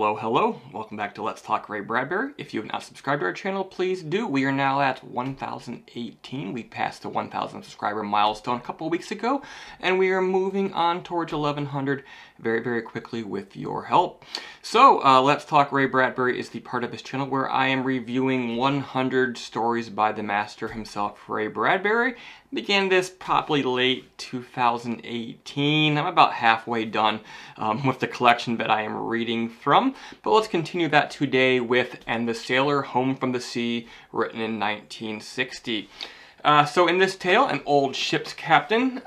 Hello, hello. Welcome back to Let's Talk Ray Bradbury. If you have not subscribed to our channel, please do. We are now at 1,018. We passed the 1,000 subscriber milestone a couple of weeks ago, and we are moving on towards 1,100 very, very quickly with your help. So, Let's Talk Ray Bradbury is the part of this channel where I am reviewing 100 stories by the master himself, Ray Bradbury. Began this probably late 2018. I'm about halfway done with the collection that I am reading from. But let's continue that today with And the Sailor Home from the Sea, written in 1960. So in this tale, an old ship's captain,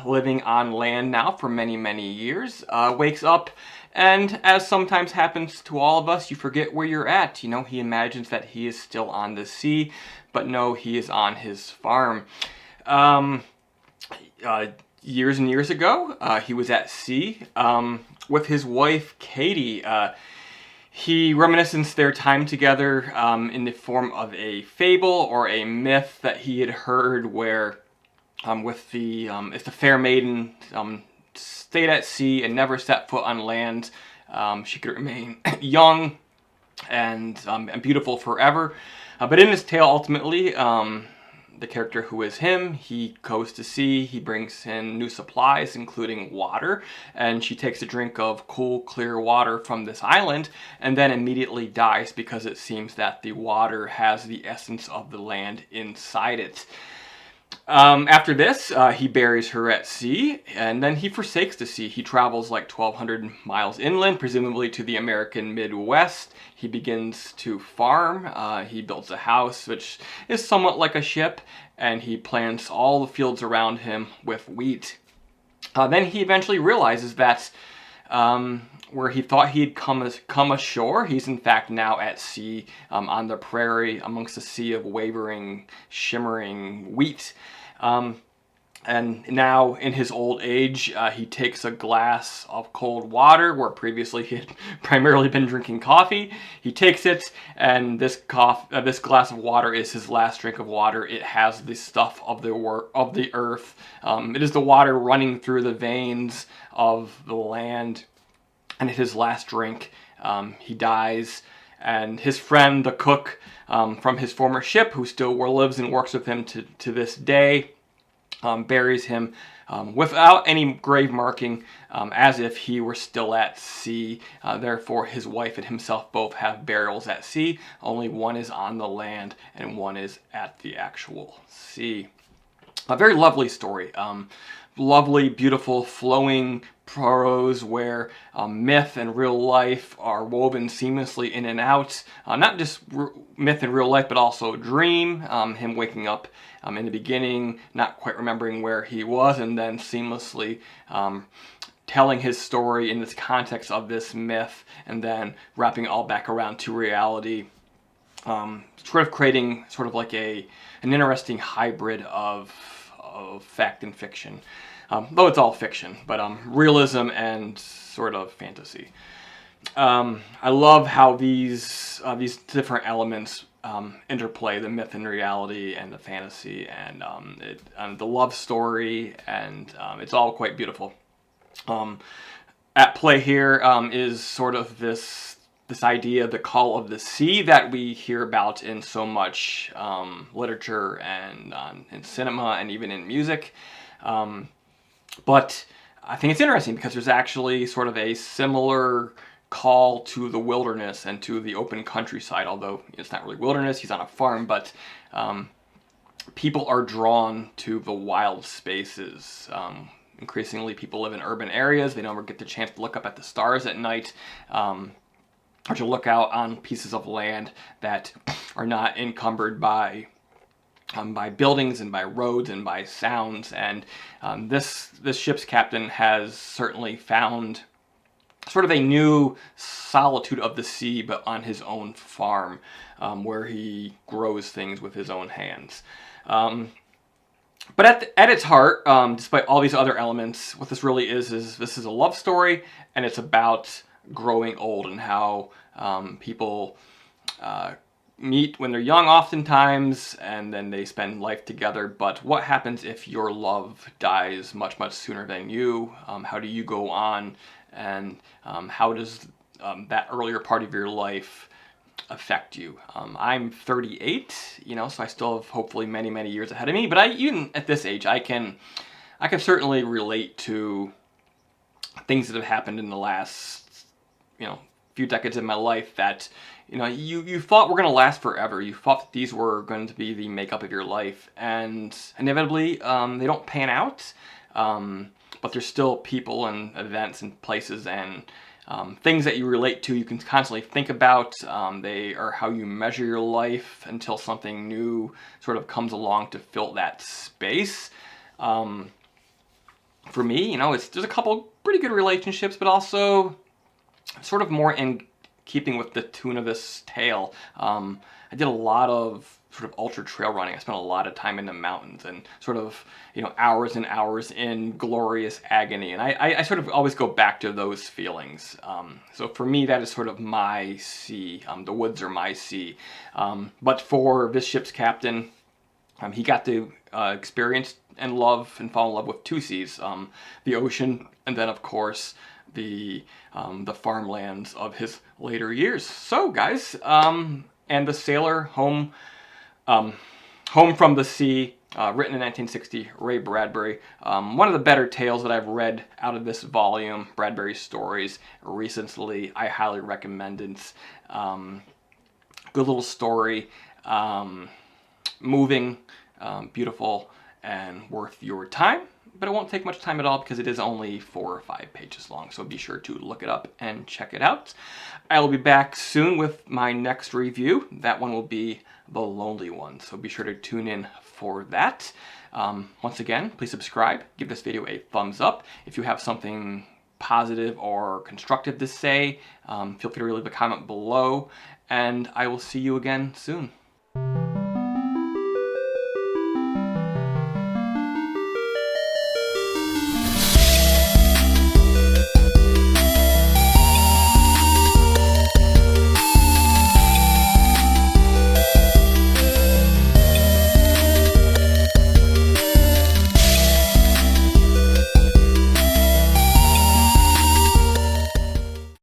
living on land now for many, many years, wakes up, and as sometimes happens to all of us, you forget where you're at. You know, he imagines that he is still on the sea, but no, he is on his farm. Years and years ago, he was at sea with his wife, Katie. He reminiscens their time together in the form of a fable or a myth that he had heard where if the fair maiden stayed at sea and never set foot on land, she could remain young and beautiful forever. But in this tale, ultimately, the character who is him, he goes to sea, he brings in new supplies, including water, and she takes a drink of cool, clear water from this island, and then immediately dies because it seems that the water has the essence of the land inside it. After this, he buries her at sea, and then he forsakes the sea. He travels like 1,200 miles inland, presumably to the American Midwest. He begins to farm. He builds a house, which is somewhat like a ship, and he plants all the fields around him with wheat. Then he eventually realizes that where he thought he'd come ashore, he's in fact now at sea on the prairie amongst a sea of wavering, shimmering wheat. And now, in his old age, he takes a glass of cold water, where previously he had primarily been drinking coffee. He takes it, and this glass of water is his last drink of water. It has the stuff of the earth. It is the water running through the veins of the land. And at his last drink, he dies. And his friend, the cook from his former ship, who still lives and works with him to this day, buries him without any grave marking, as if he were still at sea. Therefore, his wife and himself both have burials at sea. Only one is on the land, and one is at the actual sea. A very lovely story. Lovely, beautiful, flowing prose where myth and real life are woven seamlessly in and out. Not just myth and real life, but also dream. Him waking up in the beginning, not quite remembering where he was, and then seamlessly telling his story in this context of this myth, and then wrapping it all back around to reality. Sort of creating sort of like an interesting hybrid of fact and fiction. Though it's all fiction, but realism and sort of fantasy. I love how these different elements interplay, the myth and reality and the fantasy and the love story, and it's all quite beautiful. At play here is sort of this idea of the call of the sea that we hear about in so much literature and in cinema and even in music. But I think it's interesting because there's actually sort of a similar call to the wilderness and to the open countryside, although it's not really wilderness, he's on a farm, but people are drawn to the wild spaces. Increasingly, people live in urban areas. They never get the chance to look up at the stars at night, or to look out on pieces of land that are not encumbered by buildings and by roads and by sounds. And this ship's captain has certainly found sort of a new solitude of the sea, but on his own farm, where he grows things with his own hands. But at its heart, despite all these other elements, what this really is this is a love story, and it's about growing old and how people meet when they're young oftentimes, and then they spend life together. But what happens if your love dies much, much sooner than you? How do you go on? And how does that earlier part of your life affect you. I'm 38, you know, so I still have hopefully many, many years ahead of me. But even at this age, I can certainly relate to things that have happened in the last, you know, few decades of my life that, you know, you thought were going to last forever. You thought that these were going to be the makeup of your life, and inevitably they don't pan out. But there's still people and events and places and things that you relate to, you can constantly think about. They are how you measure your life until something new sort of comes along to fill that space. For me, you know, there's a couple pretty good relationships, but also sort of more in keeping with the tune of this tale. I did a lot of sort of ultra trail running. I spent a lot of time in the mountains and sort of, you know, hours and hours in glorious agony. And I sort of always go back to those feelings. So for me, that is sort of my sea. The woods are my sea. But for this ship's captain, he got to experience and love and fall in love with two seas, the ocean, and then of course the farmlands of his later years. So guys, and The Sailor, Home from the Sea, written in 1960, Ray Bradbury. One of the better tales that I've read out of this volume, Bradbury Stories, recently. I highly recommend it. Good little story, moving, beautiful, and worth your time. But it won't take much time at all because it is only 4 or 5 pages long, so be sure to look it up and check it out. I will be back soon with my next review. That one will be The Lonely One, so be sure to tune in for that. Once again, please subscribe, give this video a thumbs up. If you have something positive or constructive to say, feel free to leave a comment below, and I will see you again soon.